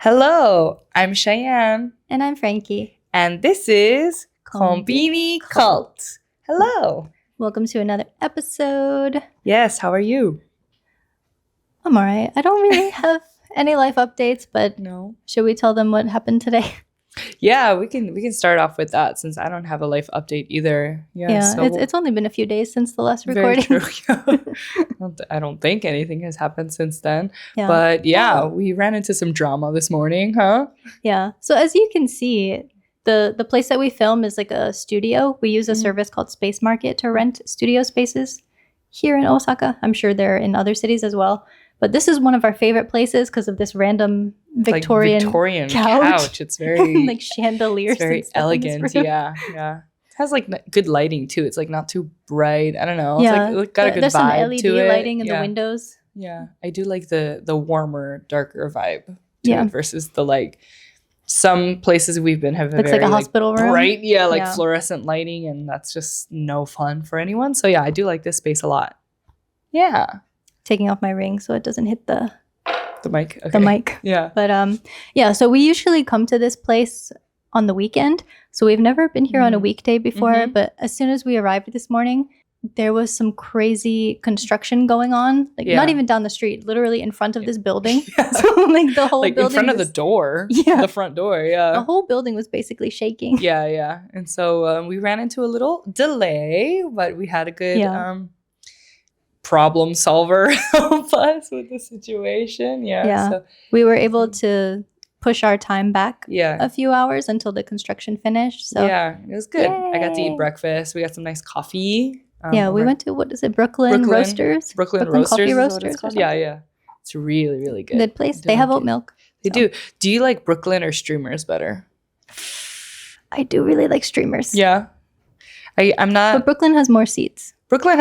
Hello, I'm Cheyenne. And I'm Frankie. And this is Conbini Cult. Hello. Welcome to another episode. Yes, how are you? I'm all right. I don't really have any life updates, but No. should we tell them what happened today? Yeah, we can start off with that since I don't have a life update either. So it's only been a few days since the last very recording. true. I don't think anything has happened since then. Yeah. But we ran into some drama this morning, huh? Yeah. So as you can see, the place that we film is like a studio. We use a service called Space Market to rent studio spaces here in Osaka. I'm sure they're in other cities as well. But this is one of our favorite places because of this random Victorian couch. It's very like chandeliers. It's very elegant. Yeah. It has like good lighting too. It's like not too bright. I don't know. Yeah, it's got a good there's vibe some LED to it. lighting in the windows. Yeah, I do like the warmer, darker vibe to it versus the like some places we've been have looks very, like a hospital room. Bright, fluorescent lighting, and that's just no fun for anyone. So yeah, I do like this space a lot. Yeah. Taking off my ring so it doesn't hit the mic. Okay. The mic. Yeah. But so we usually come to this place on the weekend. So we've never been here on a weekday before, but as soon as we arrived this morning, there was some crazy construction going on. Like not even down the street, literally in front of this building. Yeah. So like the whole building in front of the door. Yeah. The front door, yeah. The whole building was basically shaking. Yeah. And so we ran into a little delay, but we had a good problem solver help us with the situation. Yeah. So, we were able to push our time back a few hours until the construction finished. So yeah, it was good. Yay. I got to eat breakfast. We got some nice coffee. We went to, what is it, Brooklyn Roasters? Brooklyn Coffee Roasters. Yeah. It's really, really good. Good place. They have oat milk. They do. Do you like Brooklyn or Streamers better? I do really like Streamers. Yeah. I'm not. But Brooklyn has more seats. Brooklyn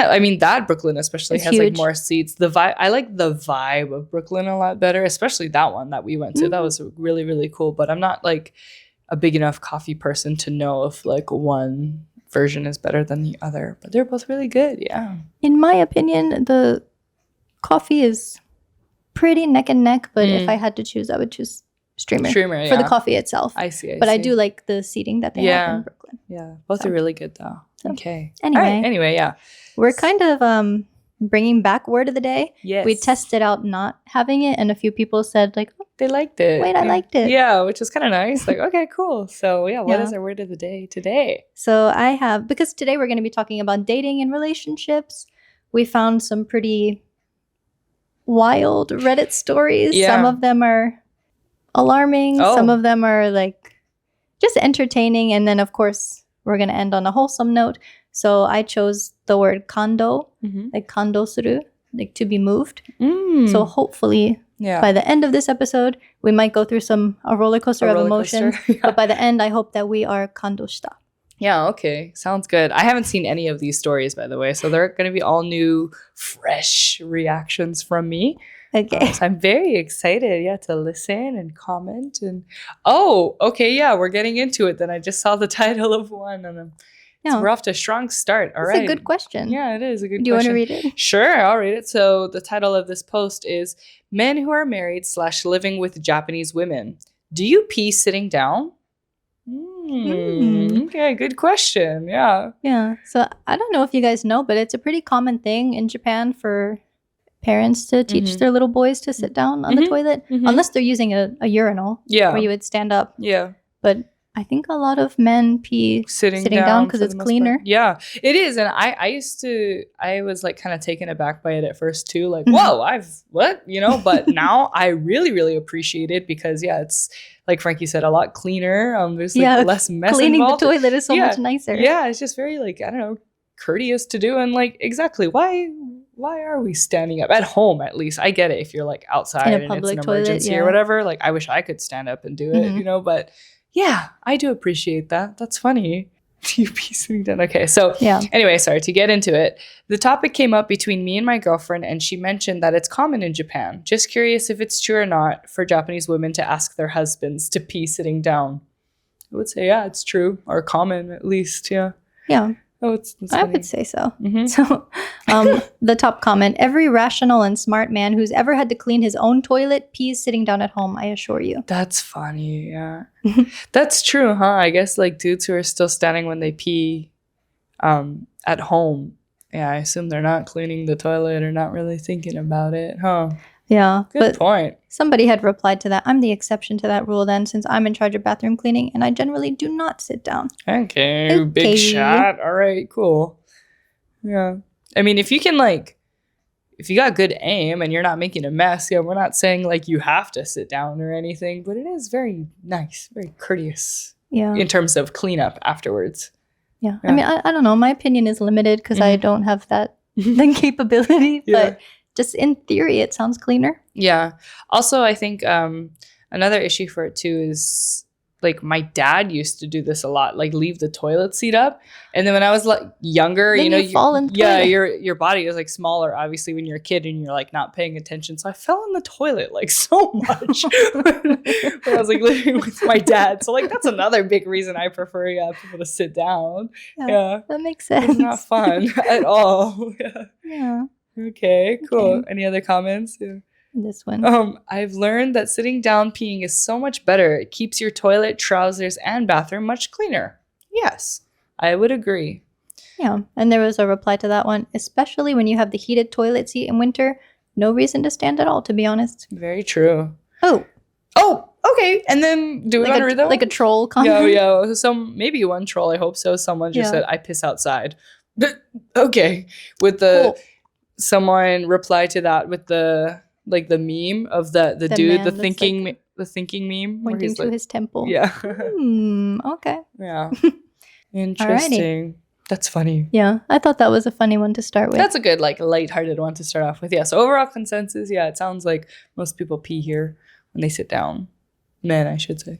especially has huge. Like more seats. The vibe, I like the vibe of Brooklyn a lot better, especially that one that we went to. That was really, really cool. But I'm not like a big enough coffee person to know if like one version is better than the other. But they're both really good. Yeah. In my opinion, the coffee is pretty neck and neck. But if I had to choose, I would choose Streamer for the coffee itself. I see. I do like the seating that they have in Brooklyn. Yeah, both are really good though. Okay. Anyway, yeah. We're kind of bringing back word of the day. Yes. We tested out not having it, and a few people said like, oh, they liked it. Wait, I liked it. Yeah, which is kind of nice. Like, okay, cool. So what is our word of the day today? So I have, because today we're going to be talking about dating and relationships. We found some pretty wild Reddit stories. Yeah. Some of them are alarming. Some of them are like just entertaining. And then, of course, we're going to end on a wholesome note. So I chose the word kandou, like kandou suru, like to be moved. So hopefully by the end of this episode, we might go through a roller coaster of emotions. But by the end, I hope that we are kandou shita. Yeah, okay. Sounds good. I haven't seen any of these stories, by the way. So they're going to be all new, fresh reactions from me. Okay. So I'm very excited, to listen and comment. And we're getting into it. Then I just saw the title of one, and we're off to a strong start. All right. It's a good question. Yeah, it is a good question. Do you want to read it? Sure, I'll read it. So the title of this post is Men Who Are Married / Living with Japanese Women. Do you pee sitting down? Okay, good question. Yeah. Yeah. So I don't know if you guys know, but it's a pretty common thing in Japan for parents to teach their little boys to sit down on the toilet, unless they're using a urinal where you would stand up. Yeah. But I think a lot of men pee sitting down because it's cleaner. Yeah, it is. And I was like kind of taken aback by it at first too. Like, whoa, but now I really, really appreciate it because it's like Frankie said, a lot cleaner. There's like less mess cleaning involved. The toilet is so much nicer. Yeah, it's just very like, I don't know, courteous to do. And like, exactly, why are we standing up? At home, at least. I get it if you're like outside and it's an emergency or whatever. Like, I wish I could stand up and do it, but yeah, I do appreciate that. That's funny. You be sitting down. Okay, so anyway, sorry, to get into it. The topic came up between me and my girlfriend, and she mentioned that it's common in Japan. Just curious if it's true or not for Japanese women to ask their husbands to pee sitting down. I would say, it's true, or common at least, yeah. Yeah. Oh, it's I would say so. So The top comment, every rational and smart man who's ever had to clean his own toilet pees sitting down at home, I assure you. That's funny, yeah. That's true, huh? I guess like dudes who are still standing when they pee at home, yeah, I assume they're not cleaning the toilet or not really thinking about it, huh? Yeah. Good point. Somebody had replied to that. I'm the exception to that rule then, since I'm in charge of bathroom cleaning and I generally do not sit down. Okay. Big shot. All right, cool. Yeah. I mean, if you can if you got good aim and you're not making a mess, yeah, we're not saying like you have to sit down or anything, but it is very nice, very courteous. Yeah. In terms of cleanup afterwards. Yeah. I mean, I don't know. My opinion is limited because I don't have that capability, but just in theory, it sounds cleaner. Yeah. Also, I think another issue for it too is like my dad used to do this a lot, like leave the toilet seat up. And then when I was like younger, then you fall in the toilet. your body is like smaller, obviously, when you're a kid and you're like not paying attention. So I fell in the toilet like so much when I was like living with my dad. So like that's another big reason I prefer people to sit down. Yeah. That makes sense. It's not fun at all. Yeah. Okay, cool. Any other comments? Yeah. This one. I've learned that sitting down peeing is so much better. It keeps your toilet, trousers, and bathroom much cleaner. Yes, I would agree. Yeah, and there was a reply to that one. Especially when you have the heated toilet seat in winter, no reason to stand at all, to be honest. Very true. Oh, okay. And then do we want to read that? Like a troll comment? Yeah. Maybe one troll, I hope so. Someone just said, I piss outside. Okay. With the... Cool. Someone replied to that with the... like the meme of the dude, the thinking meme. Pointing to his temple. Yeah. Okay. Yeah. Interesting. Alrighty. That's funny. Yeah. I thought that was a funny one to start with. That's a good, like, lighthearted one to start off with. Yeah. So overall consensus, it sounds like most people pee here when they sit down. Men, I should say.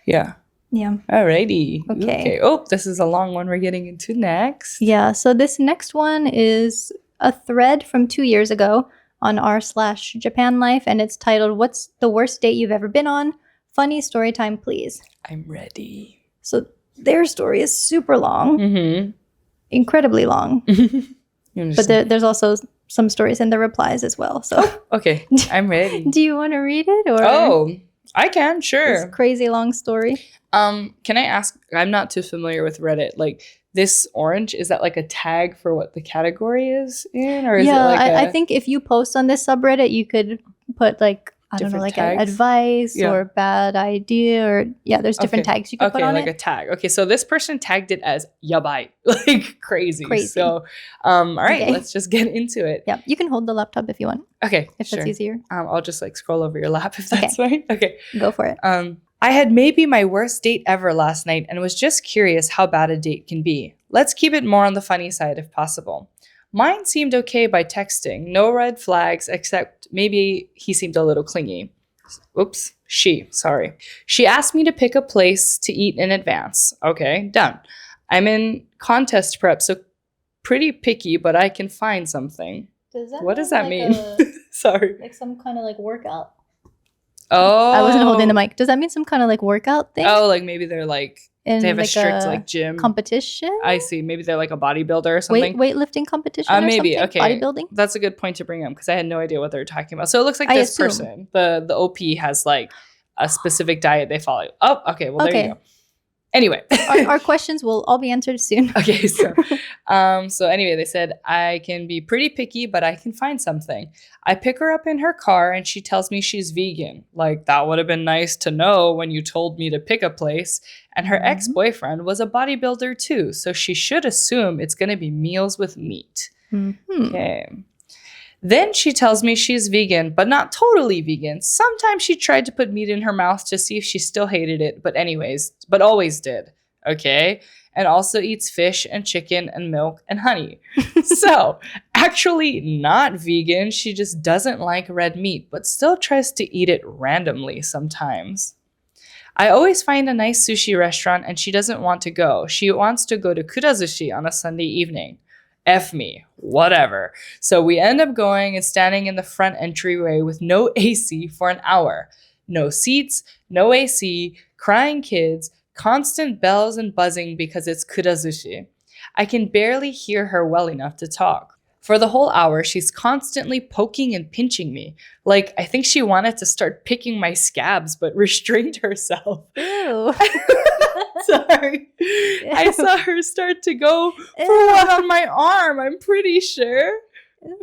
Yeah. Yeah. Alrighty. Okay. Oh, this is a long one we're getting into next. Yeah. So this next one is a thread from 2 years ago on r/Japan Life, and it's titled, "What's the worst date you've ever been on? Funny story time, please." I'm ready. So their story is super long, incredibly long, but there's also some stories in the replies as well. So okay, I'm ready. Do you want to read it? Or I can, sure. This crazy long story. Can I ask? I'm not too familiar with Reddit. Like, this orange, is that like a tag for what the category is in, or is it like I think if you post on this subreddit, you could put like advice or bad idea, or there's different tags you could put on it. Okay, like a tag. Okay, so this person tagged it as yabai, like crazy. So, all right, let's just get into it. Yeah, you can hold the laptop if you want. Okay, if that's easier. I'll just like scroll over your lap if that's fine. Okay, go for it. I had maybe my worst date ever last night and was just curious how bad a date can be. Let's keep it more on the funny side if possible. Mine seemed okay by texting. No red flags, except maybe he seemed a little clingy. Oops, sorry. She asked me to pick a place to eat in advance. Okay, done. I'm in contest prep, so pretty picky, but I can find something. What does that mean? Sorry. Like some kind of like workout. Oh, I wasn't holding the mic. Does that mean some kind of like workout thing? Oh, like maybe they're like they have a strict like gym competition. I see. Maybe they're like a bodybuilder or something. Weightlifting competition. Or maybe something? Okay. Bodybuilding. That's a good point to bring up because I had no idea what they were talking about. So it looks like this person, the OP, has like a specific diet they follow. Oh, okay. Well, there you go. Anyway, our questions will all be answered soon. Okay, so anyway, they said, I can be pretty picky, but I can find something. I pick her up in her car and she tells me she's vegan. Like, that would have been nice to know when you told me to pick a place. And her ex-boyfriend was a bodybuilder too, so she should assume it's going to be meals with meat. Okay. Then she tells me she's vegan, but not totally vegan. Sometimes she tried to put meat in her mouth to see if she still hated it, but always did. Okay? And also eats fish and chicken and milk and honey. So, actually not vegan. She just doesn't like red meat, but still tries to eat it randomly sometimes. I always find a nice sushi restaurant and she doesn't want to go. She wants to go to kurazushi on a Sunday evening. F me, whatever. So we end up going and standing in the front entryway with no AC for an hour. No seats, no AC, crying kids, constant bells and buzzing because it's kurazushi. I can barely hear her well enough to talk. For the whole hour, she's constantly poking and pinching me. Like, I think she wanted to start picking my scabs, but restrained herself. Ew. Sorry. Ew. I saw her start to go for one on my arm, I'm pretty sure.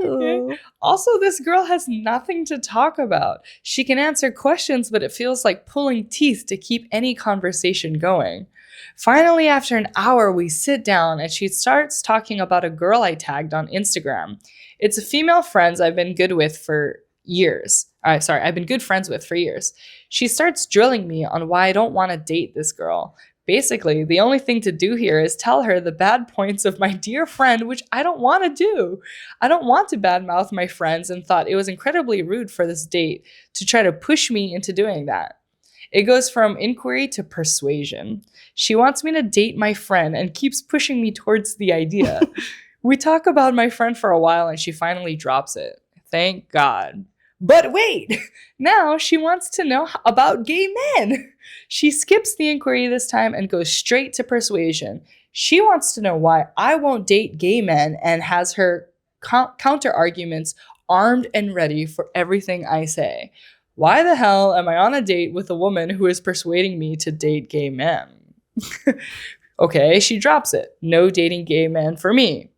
Okay. Also, this girl has nothing to talk about. She can answer questions, but it feels like pulling teeth to keep any conversation going. Finally, after an hour, we sit down and she starts talking about a girl I tagged on Instagram. It's a female friend I've been good with for years. I've been good friends with for years. She starts drilling me on why I don't want to date this girl. Basically, the only thing to do here is tell her the bad points of my dear friend, which I don't want to do. I don't want to badmouth my friends and thought it was incredibly rude for this date to try to push me into doing that. It goes from inquiry to persuasion. She wants me to date my friend and keeps pushing me towards the idea. We talk about my friend for a while and she finally drops it. Thank God. But wait, now she wants to know about gay men. She skips the inquiry this time and goes straight to persuasion. She wants to know why I won't date gay men and has her counter arguments armed and ready for everything I say. Why the hell am I on a date with a woman who is persuading me to date gay men? Okay, she drops it. No dating gay men for me.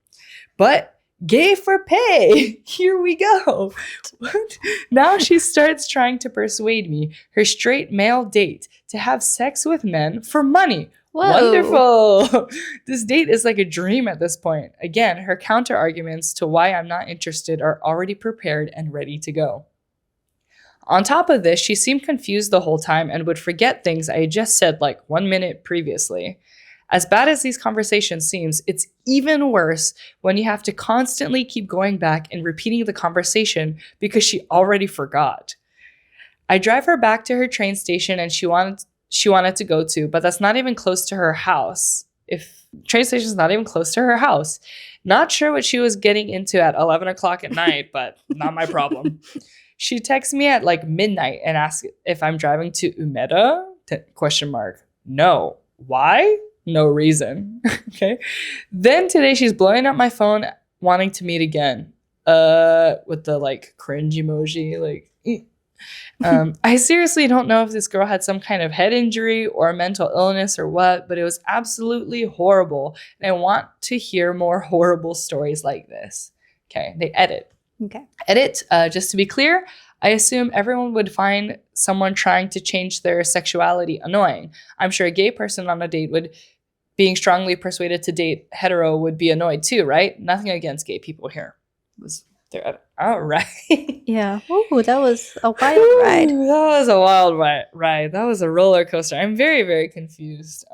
But gay for pay. Here we go. What? Now she starts trying to persuade me, her straight male date, to have sex with men for money. Whoa. Wonderful. This date is like a dream at this point. Again, her counter arguments to why I'm not interested are already prepared and ready to go. On top of this, she seemed confused the whole time and would forget things I had just said like 1 minute previously. As bad as these conversations seems, it's even worse when you have to constantly keep going back and repeating the conversation because she already forgot. I drive her back to her train station and she wanted to go to, but that's not even close to her house. If train station is not even close to her house. Not sure what she was getting into at 11 o'clock at night, but not my problem. She texts me at like midnight and asks if I'm driving to Umeda? No. Why? No reason. Okay. Then today she's blowing up my phone wanting to meet again. With the like cringe emoji, like I seriously don't know if this girl had some kind of head injury or mental illness or what, but it was absolutely horrible. And I want to hear more horrible stories like this. Okay, they edit. Okay. Edit, just to be clear, I assume everyone would find someone trying to change their sexuality annoying. I'm sure a gay person on a date being strongly persuaded to date hetero would be annoyed too, right? Nothing against gay people here. All right. Yeah. Ooh, that was a wild ride. That was a wild ride. That was a roller coaster. I'm very, very confused.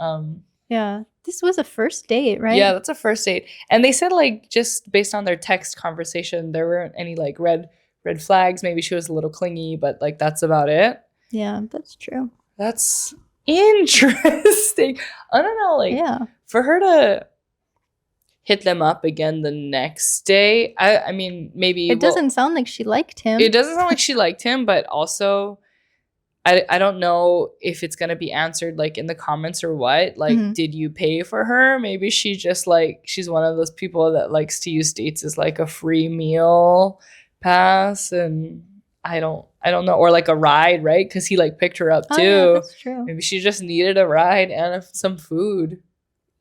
Yeah. This was a first date, right? Yeah, that's a first date. And they said like just based on their text conversation, there weren't any like red flags. Maybe she was a little clingy, but like that's about it. Yeah, that's true. That's interesting. I don't know, like for her to hit them up again the next day. I mean, maybe it doesn't sound like she liked him. It doesn't sound like she liked him, but also I don't know if it's gonna be answered like in the comments or what. Like, did you pay for her? Maybe she just like she's one of those people that likes to use dates as like a free meal pass, and I don't know, or like a ride, right? Because he like picked her up too. Yeah, that's true. Maybe she just needed a ride and some food,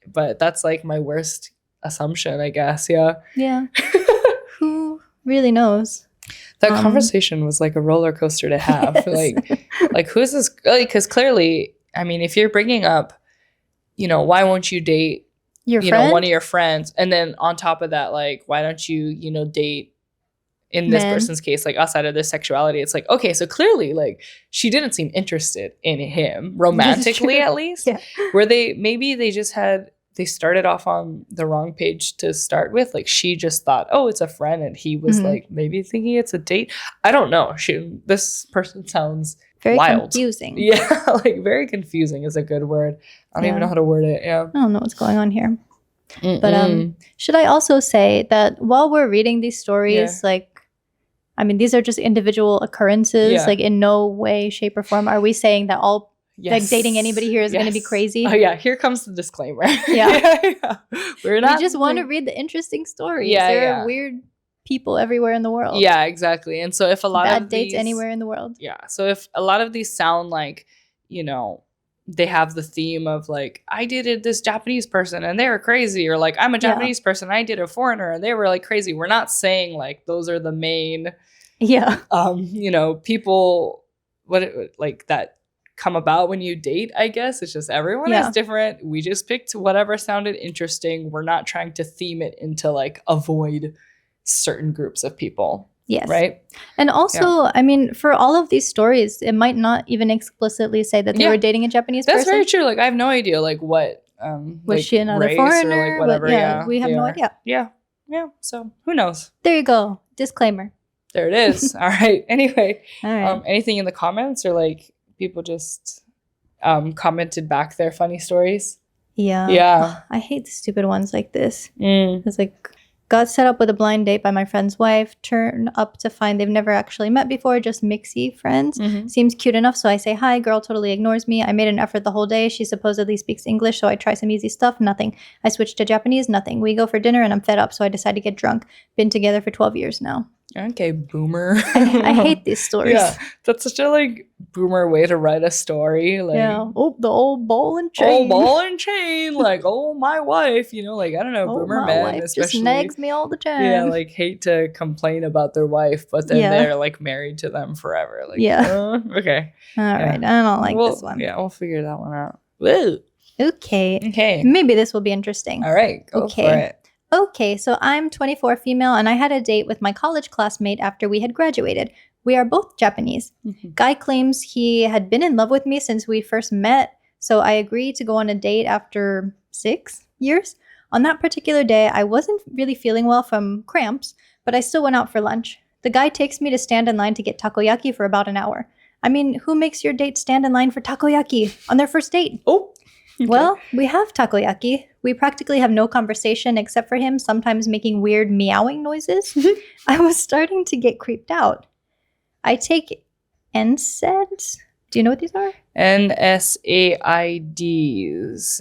but that's like my worst assumption, I guess. Yeah. Who really knows? That conversation was like a roller coaster to have. like who's this? Because clearly, I mean, if you're bringing up, why won't you date your friend? One of your friends, and then on top of that, like, why don't you date in this person's case, like outside of their sexuality? It's like, okay, so clearly, like, she didn't seem interested in him romantically, at least. Yeah. Where they started off on the wrong page to start with. Like, she just thought, oh, it's a friend, and he was like maybe thinking it's a date. I don't know. This person sounds very wild. Confusing. Yeah, like very confusing is a good word. I don't even know how to word it. Yeah, I don't know what's going on here. But should I also say that while we're reading these stories, like, I mean, these are just individual occurrences. Yeah. Like, in no way, shape, or form are we saying that all like dating anybody here is going to be crazy. Oh yeah, here comes the disclaimer. Yeah. We're not. We just want to read the interesting stories. Yeah, there are weird people everywhere in the world. Yeah, exactly. And so if a lot bad of dates anywhere in the world. Yeah. So if a lot of these sound like, you know, they have the theme of like, I dated this Japanese person and they were crazy, or like, I'm a Japanese person, I dated a foreigner and they were like crazy. We're not saying like those are the main, you know, people like that come about when you date, I guess. It's just everyone is different. We just picked whatever sounded interesting. We're not trying to theme it into like avoid certain groups of people. Yes. Right. And also, I mean, for all of these stories, it might not even explicitly say that they were dating a Japanese person. That's very true. Like, I have no idea, like, what was like, she another race foreigner? Or, like, whatever. We have no idea. Yeah. So who knows? There you go. Disclaimer. There it is. All right. Anyway, all right. Anything in the comments, or like people just commented back their funny stories? Yeah. I hate the stupid ones like this. It's like, got set up with a blind date by my friend's wife. Turn up to find they've never actually met before, just mixy friends. Seems cute enough, so I say hi. Girl totally ignores me. I made an effort the whole day. She supposedly speaks English, so I try some easy stuff. Nothing. I switch to Japanese. Nothing. We go for dinner, and I'm fed up, so I decide to get drunk. Been together for 12 years now. Okay, boomer. I hate these stories. Yeah, that's such a like boomer way to write a story. Like, the old ball and chain. Oh, ball and chain. Like, oh, my wife. You know, like, I don't know, boomer men wife especially just nags me all the time. Yeah, like hate to complain about their wife, but then they're like married to them forever. Like, okay. All right, I don't like this one. Yeah, we'll figure that one out. Woo. Okay. Maybe this will be interesting. All right, go for it. Okay, so I'm 24, female, and I had a date with my college classmate after we had graduated. We are both Japanese. Guy claims he had been in love with me since we first met, so I agreed to go on a date after 6 years. On that particular day, I wasn't really feeling well from cramps, but I still went out for lunch. The guy takes me to stand in line to get takoyaki for about an hour. I mean, who makes your date stand in line for takoyaki on their first date? Okay. Well, we have takoyaki. We practically have no conversation except for him sometimes making weird meowing noises. I was starting to get creeped out. I take NSAIDs. Do you know what these are? NSAIDs.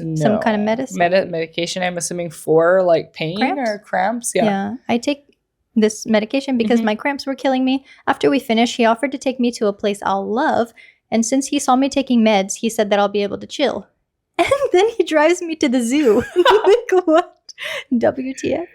No. Some kind of medicine? Medication, I'm assuming, for like pain cramps? Or cramps. Yeah. I take this medication because my cramps were killing me. After we finished, he offered to take me to a place I'll love. And since he saw me taking meds, he said that I'll be able to chill. And then he drives me to the zoo. Like, what? WTF?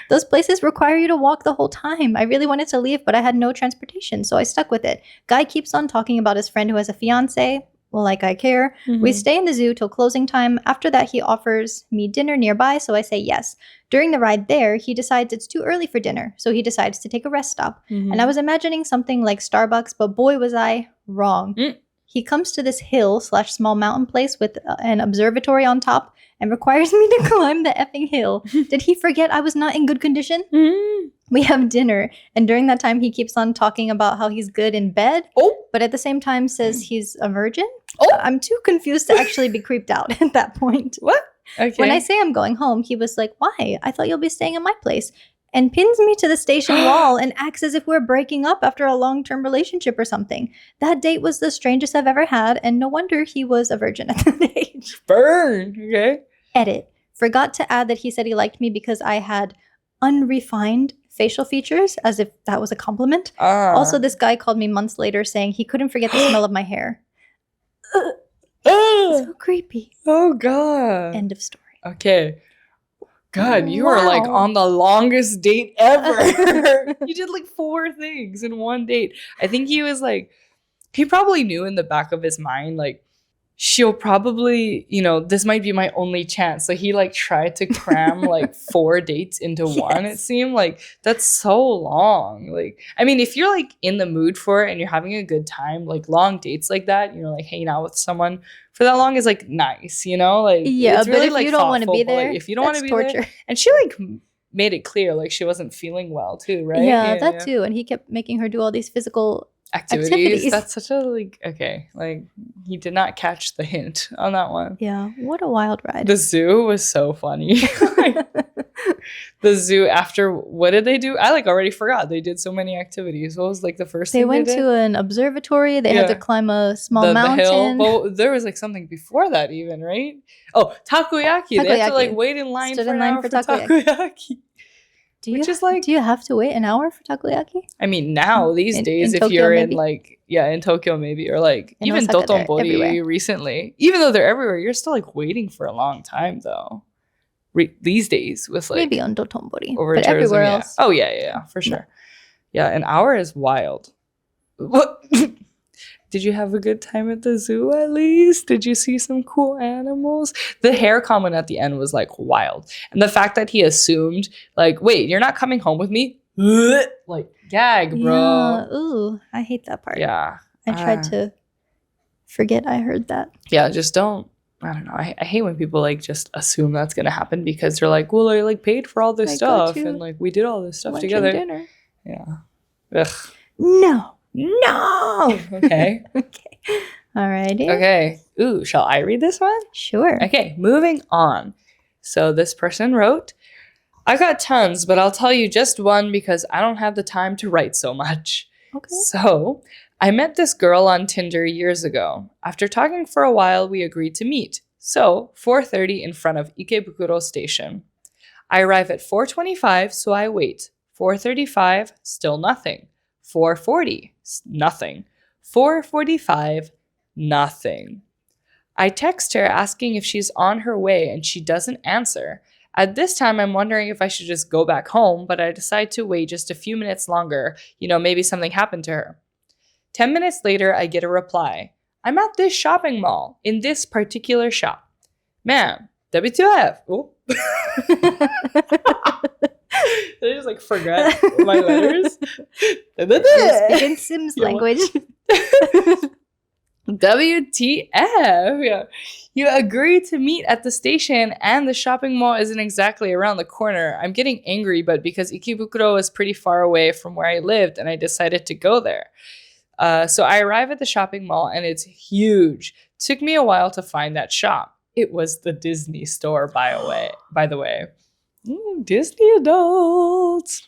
Those places require you to walk the whole time. I really wanted to leave, but I had no transportation, so I stuck with it. Guy keeps on talking about his friend who has a fiance. Well, like I care. We stay in the zoo till closing time. After that, he offers me dinner nearby, so I say yes. During the ride there, he decides it's too early for dinner, so he decides to take a rest stop. And I was imagining something like Starbucks, but boy, was I wrong. He comes to this hill/small mountain place with an observatory on top and requires me to climb the effing hill. Did he forget I was not in good condition? We have dinner, and during that time, he keeps on talking about how he's good in bed, but at the same time says he's a virgin. I'm too confused to actually be creeped out at that point. What? Okay. When I say I'm going home, he was like, why? I thought you'll be staying at my place. And pins me to the station wall and acts as if we're breaking up after a long-term relationship or something. That date was the strangest I've ever had, and no wonder he was a virgin at that age. Burn! Okay. Edit. Forgot to add that he said he liked me because I had unrefined facial features, as if that was a compliment. Also, this guy called me months later saying he couldn't forget the smell of my hair. So creepy. Oh, God. End of story. Okay. God, you are like on the longest date ever. You did like 4 things in one date. I think he was like, he probably knew in the back of his mind, like, she'll probably, you know, this might be my only chance. So he like tried to cram like 4 dates into one. It seemed like that's so long. Like, I mean, if you're like in the mood for it and you're having a good time, like long dates like that, you know, like hanging out with someone for that long is like nice, you know, like it's really, but if like you don't want to be there, like, if you don't want to be torture. There, and she like made it clear like she wasn't feeling well too, right? Yeah, that too. And he kept making her do all these physical activities. That's such a like, okay, like he did not catch the hint on that one. Yeah, what a wild ride. The zoo was so funny. The zoo, after, what did they do? I like already forgot. They did so many activities. What was like the first thing they went to an observatory. They had to climb a small mountain. The hill. Well, there was like something before that even, right? Oh, takoyaki. They had to like wait in line for takoyaki. Do you have to wait an hour for takoyaki? I mean, now these days, if you're in like, in Tokyo maybe, or like in even Dotonbori recently, even though they're everywhere, you're still like waiting for a long time though. These days with like maybe on Dotonbori, but everywhere else. Oh yeah, for sure. Yeah, an hour is wild. What? Did you have a good time at the zoo at least? Did you see some cool animals? The hair comment at the end was like wild. And the fact that he assumed like, wait, you're not coming home with me? Like, gag, bro. Yeah. Ooh, I hate that part. Yeah. I tried to forget I heard that. Yeah, just don't. I don't know. I hate when people like just assume that's going to happen because they're like, well, I like paid for all this stuff and like we did all this stuff together. Dinner. Yeah. Ugh. No. Okay. Okay. Alrighty. Okay. Ooh, shall I read this one? Sure. Okay, moving on. So this person wrote, I got tons, but I'll tell you just one because I don't have the time to write so much. Okay. So I met this girl on Tinder years ago. After talking for a while, we agreed to meet. So 4:30 in front of Ikebukuro Station. I arrive at 4:25, so I wait. 4:35, still nothing. 4:40, nothing. 4:45, nothing. I text her asking if she's on her way and she doesn't answer. At this time, I'm wondering if I should just go back home, but I decide to wait just a few minutes longer. Maybe something happened to her. 10 minutes later, I get a reply. I'm at this shopping mall, in this particular shop. Man, WTF. Oh. Did I just like forget my letters? Speaking Sims language. WTF. Yeah. You agree to meet at the station and the shopping mall isn't exactly around the corner. I'm getting angry, but because Ikebukuro is pretty far away from where I lived and I decided to go there. So I arrive at the shopping mall and it's huge. Took me a while to find that shop. It was the Disney store, by the way. Disney adults.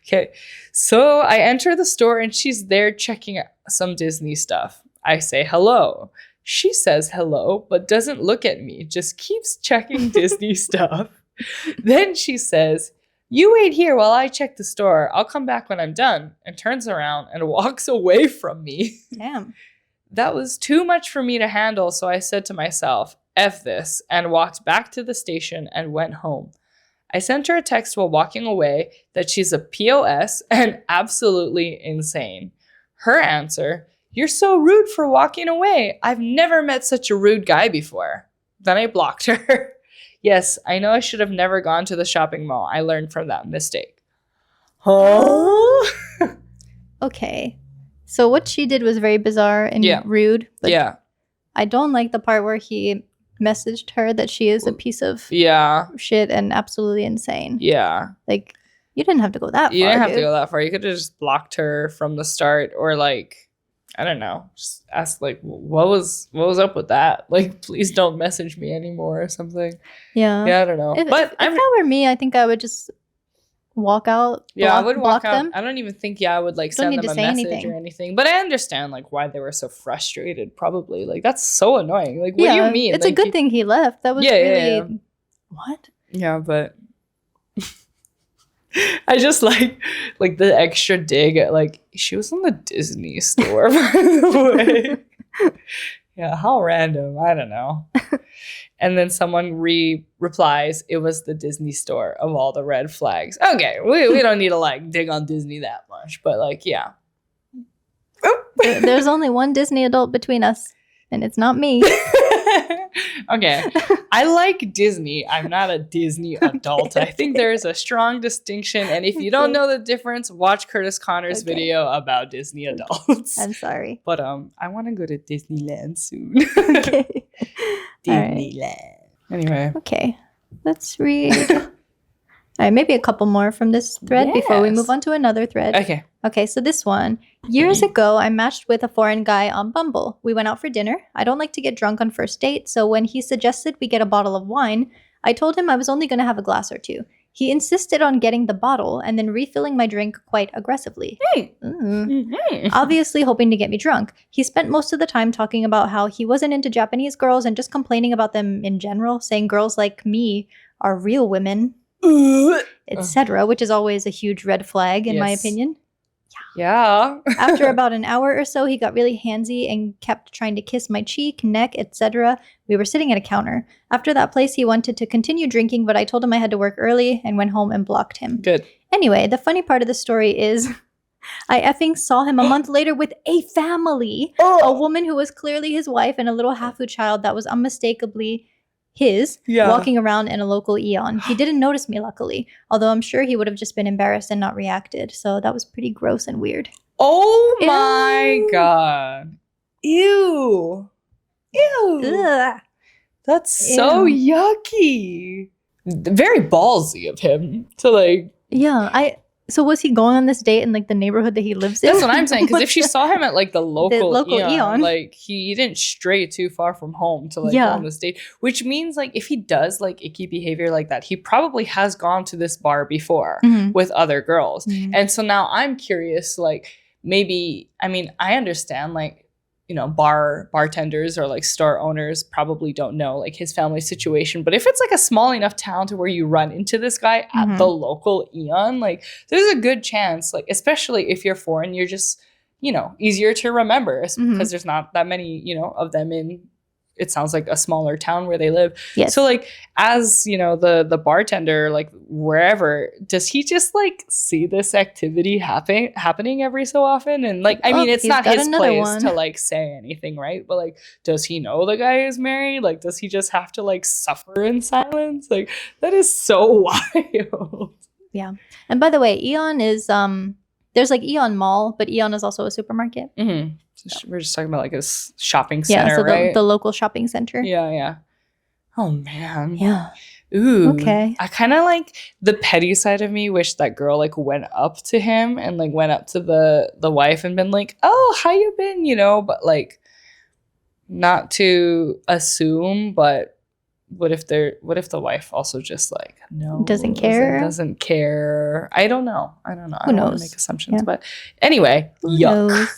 Okay, so I enter the store and she's there checking some Disney stuff. I say hello. She says hello, but doesn't look at me, just keeps checking Disney stuff. Then she says, you wait here while I check the store. I'll come back when I'm done, and turns around and walks away from me. Damn. That was too much for me to handle, so I said to myself, F this, and walked back to the station and went home. I sent her a text while walking away that she's a POS and absolutely insane. Her answer, you're so rude for walking away. I've never met such a rude guy before. Then I blocked her. Yes, I know I should have never gone to the shopping mall. I learned from that mistake. Huh? Okay. So what she did was very bizarre and rude. But I don't like the part where he messaged her that she is a piece of shit and absolutely insane. Yeah. Like, you didn't have to go that far. You didn't have to go that far. You could have just blocked her from the start, or like, I don't know, just ask like, what was up with that? Like, please don't message me anymore or something. Yeah. Yeah, I don't know. If that were me, I think I would just walk out. Yeah, I would walk out. I don't even think I would like send them a message or anything. But I understand like why they were so frustrated. Probably like that's so annoying. Like, what do you mean? It's like, a good thing he left. That was really what? Yeah, but I just like the extra dig at like she was in the Disney store, by the way. Yeah, how random. I don't know. And then someone replies, it was the Disney store of all the red flags. Okay, we don't need to like dig on Disney that much, but like, yeah. There's only one Disney adult between us, and it's not me. Okay, I like Disney. I'm not a Disney adult. I think there is a strong distinction, and if you don't know the difference, watch Curtis Connor's video about Disney adults. I'm sorry, but I want to go to Disneyland soon. Okay. Disneyland. Right. Anyway. Okay, let's read. All right, maybe a couple more from this thread before we move on to another thread. Okay, so this one. Years ago, I matched with a foreign guy on Bumble. We went out for dinner. I don't like to get drunk on first date, so when he suggested we get a bottle of wine, I told him I was only going to have a glass or two. He insisted on getting the bottle and then refilling my drink quite aggressively. Obviously hoping to get me drunk. He spent most of the time talking about how he wasn't into Japanese girls and just complaining about them in general, saying girls like me are real women. etc., which is always a huge red flag in my opinion. Yeah. After about an hour or so, he got really handsy and kept trying to kiss my cheek, neck, etc. We were sitting at a counter. After that place, he wanted to continue drinking, but I told him I had to work early and went home and blocked him. Good. Anyway, the funny part of the story is I effing saw him a month later with a family. A woman who was clearly his wife and a little hafu child that was unmistakably his, walking around in a local Aeon. He didn't notice me, luckily, although I'm sure he would have just been embarrassed and not reacted. So that was pretty gross and weird. Oh my God. Ew. Ugh. That's so yucky. Very ballsy of him to like... Yeah, So was he going on this date in like the neighborhood that he lives in? That's what I'm saying. Because if she saw him at like the local Aeon, like he didn't stray too far from home to like go on this date. Which means like if he does like icky behavior like that, he probably has gone to this bar before with other girls. And so now I'm curious, like maybe, I mean, I understand like, you know, bartenders or like store owners probably don't know like his family situation. But if it's like a small enough town to where you run into this guy at the local Aeon, like there's a good chance, like especially if you're foreign, you're just, you know, easier to remember because there's not that many, you know, of them in, it sounds like a smaller town where they live. Yes. So like as, you know, the bartender, like wherever, does he just like see this activity happening every so often? And like, I mean, it's not his place to like say anything, right? But like, does he know the guy is married? Like, does he just have to like suffer in silence? Like, that is so wild. Yeah. And by the way, Aeon is, there's like Aeon Mall, but Aeon is also a supermarket. So we're just talking about like a shopping center, so right? The local shopping center. Yeah. Oh, man. Yeah. Ooh. Okay. I kind of like the petty side of me wish that girl like went up to him and like went up to the wife and been like, oh, how you been? You know, but like not to assume, but what if the wife also just like doesn't care? I don't know. I don't Who knows? want to make assumptions, but anyway, yuck.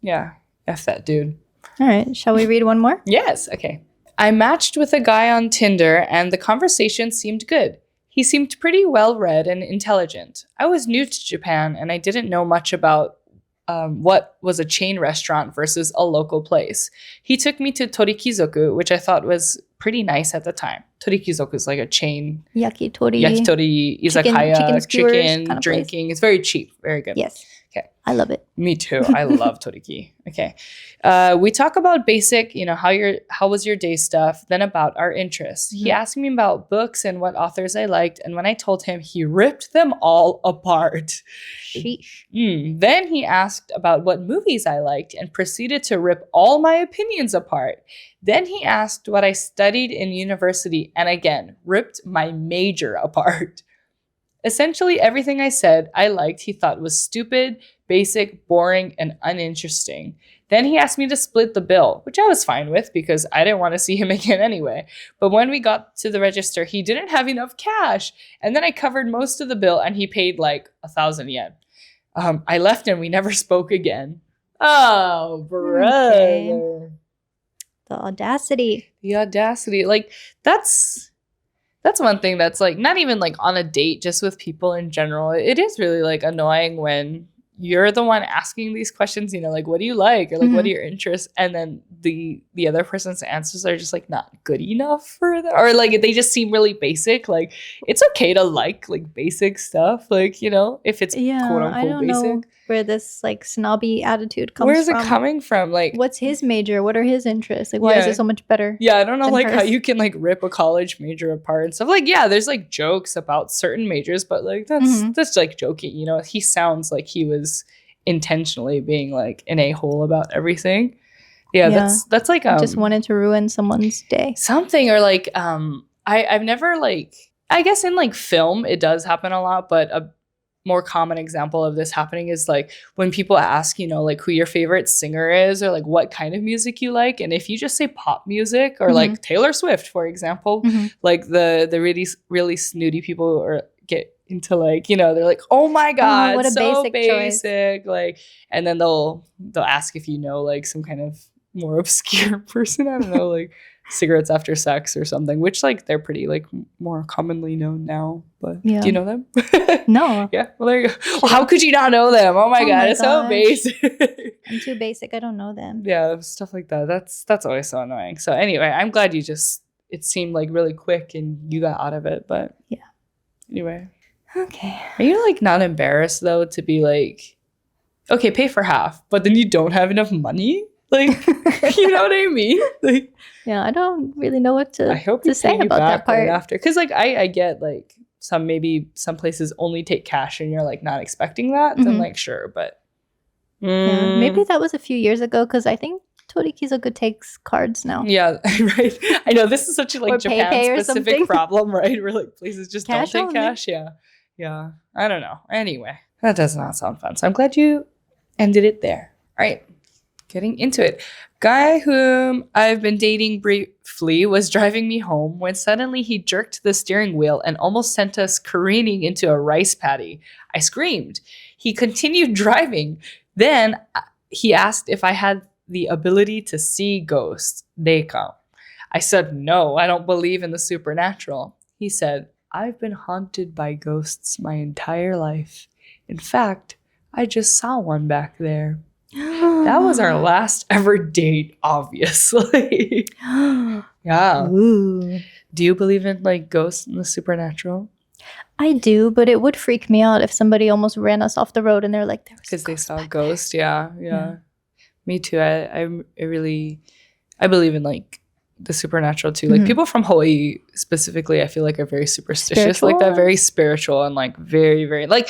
Yeah. F that dude. All right. Shall we read one more? Yes. Okay. I matched with a guy on Tinder and the conversation seemed good. He seemed pretty well read and intelligent. I was new to Japan and I didn't know much about what was a chain restaurant versus a local place. He took me to Torikizoku, which I thought was pretty nice at the time. Torikizoku is like a chain. Yakitori, izakaya, chicken kind of drinking. Place. It's very cheap. Very good. Yes. Okay. I love it. Me too. I love Toriki. Okay. We talk about basic, you know, how was your day stuff, then about our interests. He asked me about books and what authors I liked, and when I told him, he ripped them all apart. Sheesh. Then he asked about what movies I liked and proceeded to rip all my opinions apart. Then he asked what I studied in university and again, ripped my major apart. Essentially, everything I said I liked, he thought was stupid, basic, boring, and uninteresting. Then he asked me to split the bill, which I was fine with because I didn't want to see him again anyway. But when we got to the register, he didn't have enough cash. And then I covered most of the bill and he paid like 1,000 yen. I left and we never spoke again. Oh, brother. Okay. The audacity. Like, that's one thing that's like not even like on a date, just with people in general. It is really like annoying when you're the one asking these questions, you know, like what do you like or like what are your interests, and then the other person's answers are just like not good enough for them, or like they just seem really basic. Like it's okay to like basic stuff, like, you know, if it's quote unquote I don't basic. know where this like snobby attitude comes from. Where's it coming from? Like, what's his major? What are his interests? Like, why is it so much better? Yeah, I don't know like hers? How you can like rip a college major apart and stuff. Like, yeah, there's like jokes about certain majors, but like that's like joking, you know. He sounds like he was intentionally being like an a-hole about everything. Yeah. That's like just wanted to ruin someone's day. Something, or like I've never like, I guess in like film it does happen a lot, but a more common example of this happening is like when people ask, you know, like who your favorite singer is or like what kind of music you like, and if you just say pop music or like Taylor Swift, for example, like the really snooty people or get into like, you know, they're like, oh my god, what a so basic like, and then they'll ask if you know like some kind of more obscure person. I don't know, like cigarettes after sex or something, which like they're pretty like more commonly known now. But do you know them? No. Yeah. Well, there you go. Well, how could you not know them? Oh my God, it's so basic. I'm too basic. I don't know them. Yeah, stuff like that. That's always so annoying. So anyway, I'm glad it seemed like really quick and you got out of it. But yeah. Anyway. Okay. Are you like not embarrassed though to be like, okay, pay for half, but then you don't have enough money? Like, you know what I mean? Like, yeah, I don't really know what to say about that right part. after, because like I get like some places only take cash and you're like not expecting that. Then like sure, but yeah, maybe that was a few years ago because I think Torikizoku takes cards now. Yeah, right. I know this is such a like Japan specific problem, right? Where like places just don't take cash. Yeah. I don't know. Anyway, that does not sound fun. So I'm glad you ended it there. All right. Getting into it. Guy whom I've been dating briefly was driving me home when suddenly he jerked the steering wheel and almost sent us careening into a rice paddy. I screamed. He continued driving. Then he asked if I had the ability to see ghosts. Deika. I said, no, I don't believe in the supernatural. He said, I've been haunted by ghosts my entire life. In fact, I just saw one back there. That was our last ever date, obviously. Yeah. Ooh. Do you believe in like ghosts and the supernatural? I do, but it would freak me out if somebody almost ran us off the road and they're like, there was because they saw a ghost. Yeah. Me too. I believe in like the supernatural too. Like people from Hawaii specifically, I feel like are very superstitious, like that, very spiritual and like very, very like.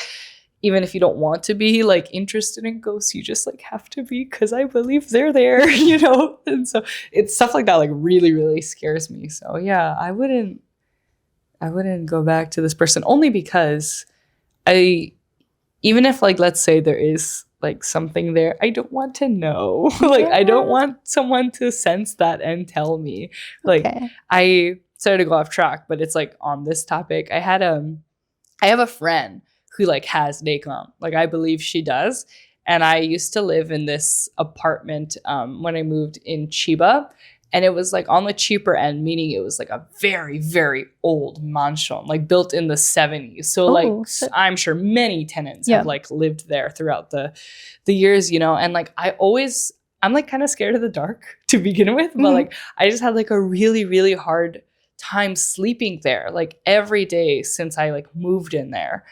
Even if you don't want to be like interested in ghosts, you just like have to be because I believe they're there, you know? And so it's stuff like that like really, really scares me. So yeah, I wouldn't go back to this person only because even if like, let's say there is like something there, I don't want to know. Like I don't want someone to sense that and tell me. Like I started to go off track, but it's like on this topic. I have a friend who like has Daikon. Like I believe she does. And I used to live in this apartment when I moved in Chiba. And it was like on the cheaper end, meaning it was like a very, very old mansion, like built in the 70s. So I'm sure many tenants have like lived there throughout the years, you know? And like I'm like kind of scared of the dark to begin with. But like I just had like a really, really hard time sleeping there, like every day since I like moved in there.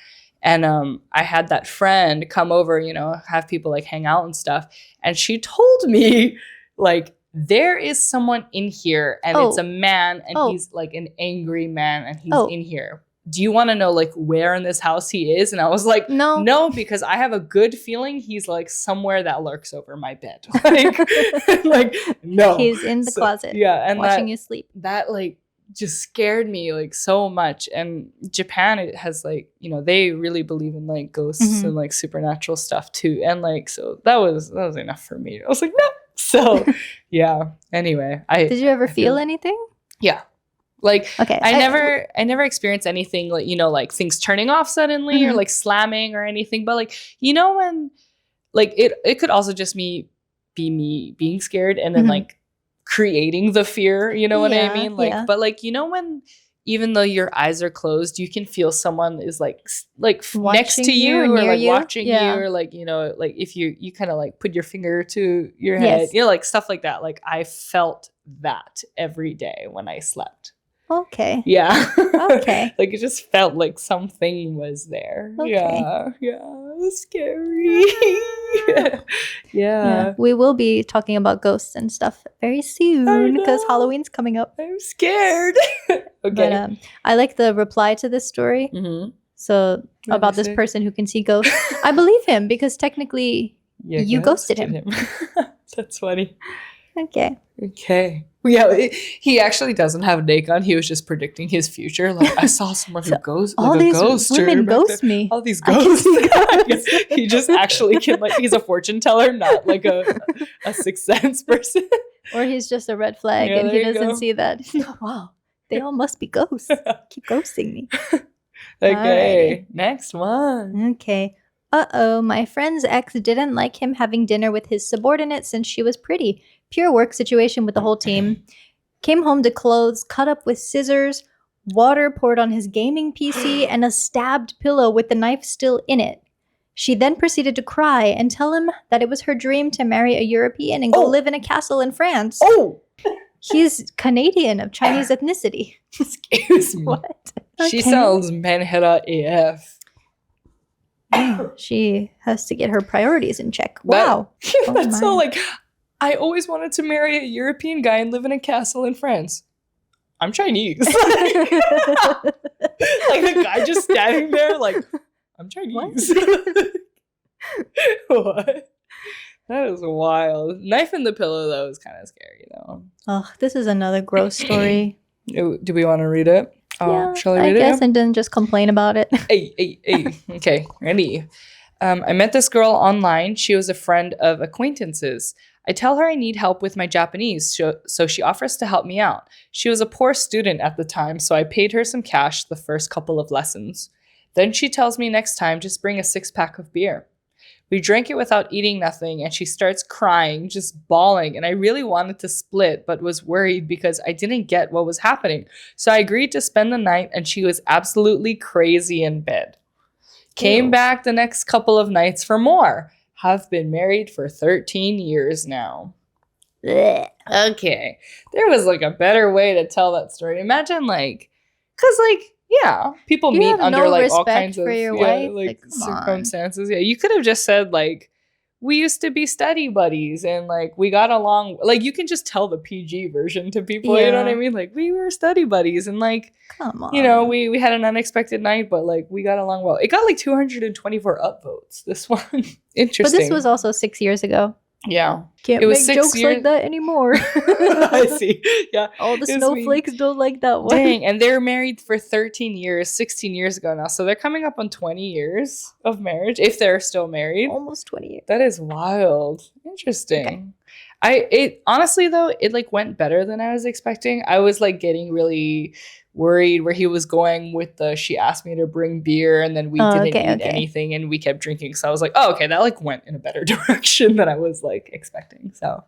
And I had that friend come over, you know, have people like hang out and stuff. And she told me like, there is someone in here and it's a man and he's like an angry man and he's in here. Do you want to know like where in this house he is? And I was like, no, because I have a good feeling he's like somewhere that lurks over my bed. Like no. He's in the closet. Yeah. And watching you sleep. That like just scared me like so much. And Japan, it has like, you know, they really believe in like ghosts and like supernatural stuff too. And like, so that was enough for me. I was like, no. So yeah. Anyway, did you ever feel anything? Yeah. Like, I never experienced anything like, you know, like things turning off suddenly or like slamming or anything. But like, you know, when like it could also just be me being scared and then like creating the fear, you know what I mean? Like, but like, you know, when even though your eyes are closed, you can feel someone is like next to you or like watching you or like, you know, like if you kind of like put your finger to your head, you know, like stuff like that. Like I felt that every day when I slept. Okay. Yeah. Okay. Like it just felt like something was there. Okay. Yeah. It was scary. Yeah. We will be talking about ghosts and stuff very soon because Halloween's coming up. I'm scared. Okay. But I like the reply to this story. So about this person who can see ghosts. I believe him because technically you ghosted him. That's funny. Okay. Yeah, he actually doesn't have a Daikon. He was just predicting his future. Like I saw someone who goes like all these ghost women ghost me. All these ghosts. He just actually can like he's a fortune teller, not like a sixth sense person. Or he's just a red flag and he doesn't see that. Oh, wow, they all must be ghosts. Keep ghosting me. Okay, next one. Okay. My friend's ex didn't like him having dinner with his subordinate since she was pretty. Pure work situation with the whole team. came home to clothes cut up with scissors, water poured on his gaming PC, and a stabbed pillow with the knife still in it. She then proceeded to cry and tell him that it was her dream to marry a European and go live in a castle in France. Oh! He's Canadian of Chinese ethnicity. Excuse me. What? She sounds manheta AF. She has to get her priorities in check. Wow. That's so like, I always wanted to marry a European guy and live in a castle in France. I'm Chinese. Like the guy just standing there like, I'm Chinese. What? That is wild. Knife in the pillow, though, is kind of scary, though. Oh, this is another gross story. Do we want to read it? Yeah, shall I read it? I guess, and then just complain about it. Hey. Okay, ready. I met this girl online. She was a friend of acquaintances. I tell her I need help with my Japanese, so she offers to help me out. She was a poor student at the time, so I paid her some cash the first couple of lessons. Then she tells me next time just bring a 6-pack of beer. We drank it without eating nothing, and she starts crying, just bawling, and I really wanted to split, but was worried because I didn't get what was happening. So I agreed to spend the night, and she was absolutely crazy in bed. Came back the next couple of nights for more. Have been married for 13 years now. Blech. Okay. There was like a better way to tell that story. Imagine like, because like, yeah, people meet under like all kinds of circumstances. Yeah, you could have just said like, we used to be study buddies and like we got along. Like you can just tell the PG version to people. You know what I mean? Like we were study buddies and like, come on, you know, we had an unexpected night, but like we got along well. It got like 224 upvotes. This one, interesting. But this was also 6 years ago. Yeah. Can't make jokes like that anymore. I see. Yeah. All the snowflakes don't like that one. Dang. And they're married for 13 years, 16 years ago now. So they're coming up on 20 years of marriage, if they're still married. Almost 20 years. That is wild. Interesting. Okay. Honestly, though, it like went better than I was expecting. I was like getting really worried where he was going with she asked me to bring beer and then we didn't eat anything and we kept drinking. So I was like, oh, okay, that like went in a better direction than I was like expecting. So,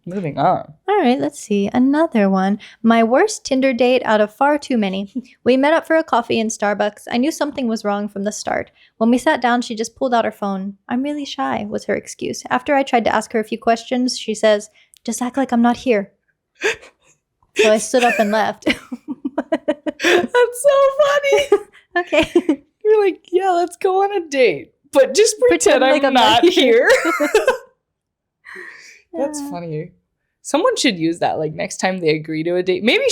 moving on. All right, let's see. Another one. My worst Tinder date out of far too many. We met up for a coffee in Starbucks. I knew something was wrong from the start. When we sat down, she just pulled out her phone. I'm really shy, was her excuse. After I tried to ask her a few questions, she says, just act like I'm not here. So I stood up and left. That's so funny. Okay. You're like, yeah, let's go on a date. But just pretend like I'm not here. That's funny. Someone should use that like next time they agree to a date. Maybe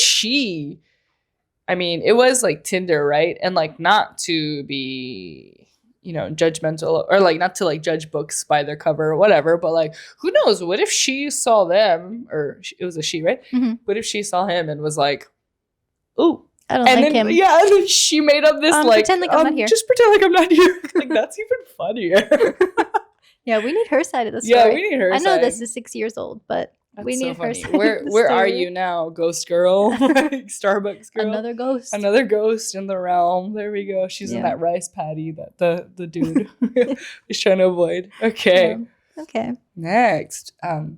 it was like Tinder, right? And like not to be, judgmental or like not to like judge books by their cover or whatever, but like who knows? What if she saw them, or it was a she, right? Mm-hmm. What if she saw him and was like, ooh, I don't like him. Yeah, and then she made up this like, pretend like I'm not here. Just pretend like I'm not here. Like that's even funnier. Yeah, we need her side of the story. Yeah, we need her side. I know this is 6 years old, but we need her side. Where are you now, ghost girl? Starbucks girl. Another ghost. Another ghost in the realm. There we go. She's in that rice patty that the dude is trying to avoid. Okay. Okay. Next. All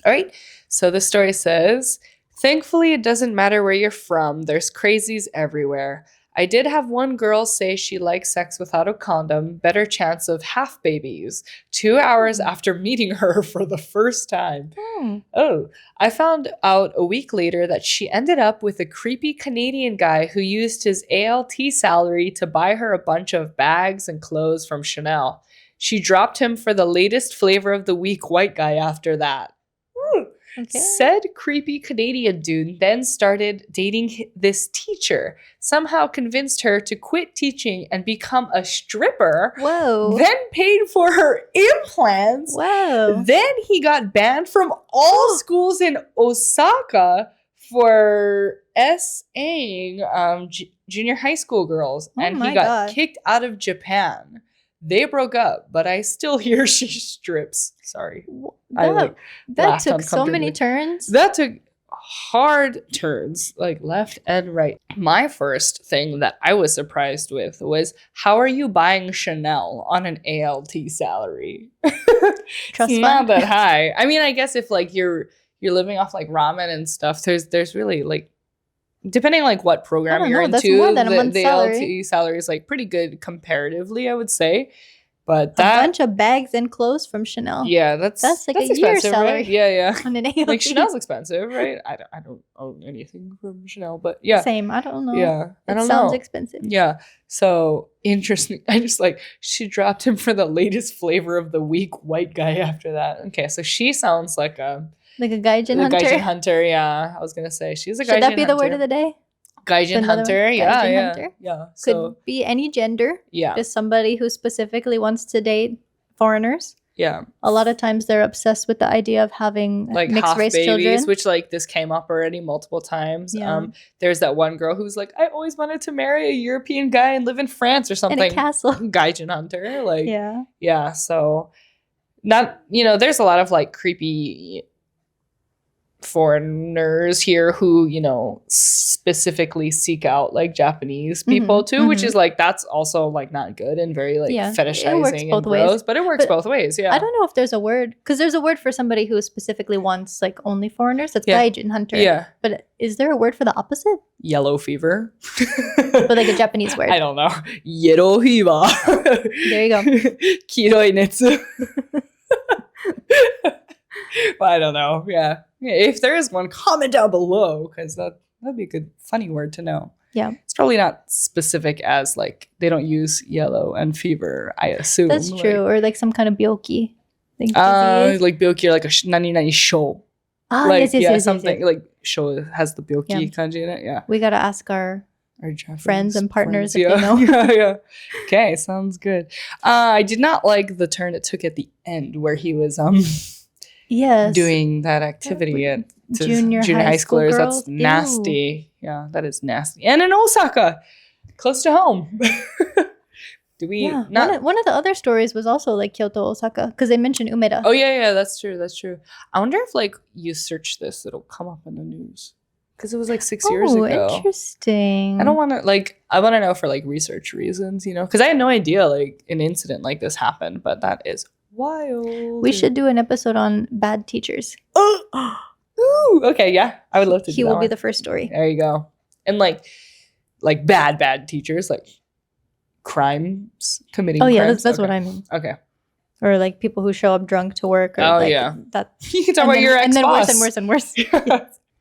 right. So the story says, thankfully, it doesn't matter where you're from. There's crazies everywhere. I did have one girl say she likes sex without a condom, better chance of half babies, 2 hours after meeting her for the first time. I found out a week later that she ended up with a creepy Canadian guy who used his ALT salary to buy her a bunch of bags and clothes from Chanel. She dropped him for the latest flavor of the week white guy after that. Okay. Said creepy Canadian dude then started dating this teacher, somehow convinced her to quit teaching and become a stripper. Whoa. Then paid for her implants. Whoa. Then he got banned from all schools in Osaka for SAing junior high school girls. And he got kicked out of Japan. They broke up, but I still hear she strips. Sorry. That took so many turns. That took hard turns, like left and right. My first thing that I was surprised with was, how are you buying Chanel on an ALT salary? Trust Not that high. I mean, I guess if like you're you're living off like ramen and stuff, there's really like, depending like what program you're into, that's more than a month's the salary. LTE salary is like pretty good comparatively, I would say. But a bunch of bags and clothes from Chanel. Yeah, that's like a year's salary. Right? Yeah. On an ALT. Like Chanel's expensive, right? I don't own anything from Chanel, but yeah. Same. I don't know. Yeah, I don't know. Sounds expensive. Yeah. So interesting. I just like she dropped him for the latest flavor of the week, white guy. After that, okay. So she sounds like a Gaijin hunter. Gaijin hunter. Yeah, I was gonna say she's a Gaijin hunter. Should that be the word of the day? Gaijin hunter, yeah. So, could be any gender. Yeah. Just somebody who specifically wants to date foreigners. Yeah. A lot of times they're obsessed with the idea of having like mixed race babies, children. Which like this came up already multiple times. Yeah. There's that one girl who's like, I always wanted to marry a European guy and live in France or something. In a castle. Gaijin hunter. Like yeah. So not, there's a lot of like creepy foreigners here who specifically seek out like Japanese people too, which is like that's also like not good and very like fetishizing and gross, but it works both ways. Yeah, I don't know if there's a word, because there's a word for somebody who specifically wants like only foreigners. That's Gaijin hunter. Yeah, but is there a word for the opposite? Yellow fever. But like a Japanese word. I don't know. Yellow fever. There you go. Kiroi netsu. But I don't know. Yeah. If there is one, comment down below, because that'd be a good, funny word to know. Yeah. It's probably not specific as like they don't use yellow and fever, I assume. That's true. Or like some kind of byoki. Like byoki or like a nani sho. Like, yes, something like sho has the byoki kanji in it. Yeah. We got to ask our friends and partners if they know. Yeah. Okay, sounds good. I did not like the turn it took at the end where he was doing that activity at junior high schoolers. That's nasty. Ew. Yeah, that is nasty. And in Osaka, close to home. Do we not? One of the other stories was also like Kyoto, Osaka, because they mentioned Umeda. Oh yeah, that's true. I wonder if like you search this, it'll come up in the news. Because it was like 6 years ago. Oh, interesting. I don't want to I want to know for like research reasons, because I had no idea like an incident like this happened, but that is wild. We should do an episode on bad teachers. Ooh, okay, yeah. I would love to do that. He will be the first story. There you go. And like bad teachers, like committing crimes. Oh yeah, that's what I mean. Okay. Or like people who show up drunk to work. Or that. You can talk about your ex-boss. And then worse and worse.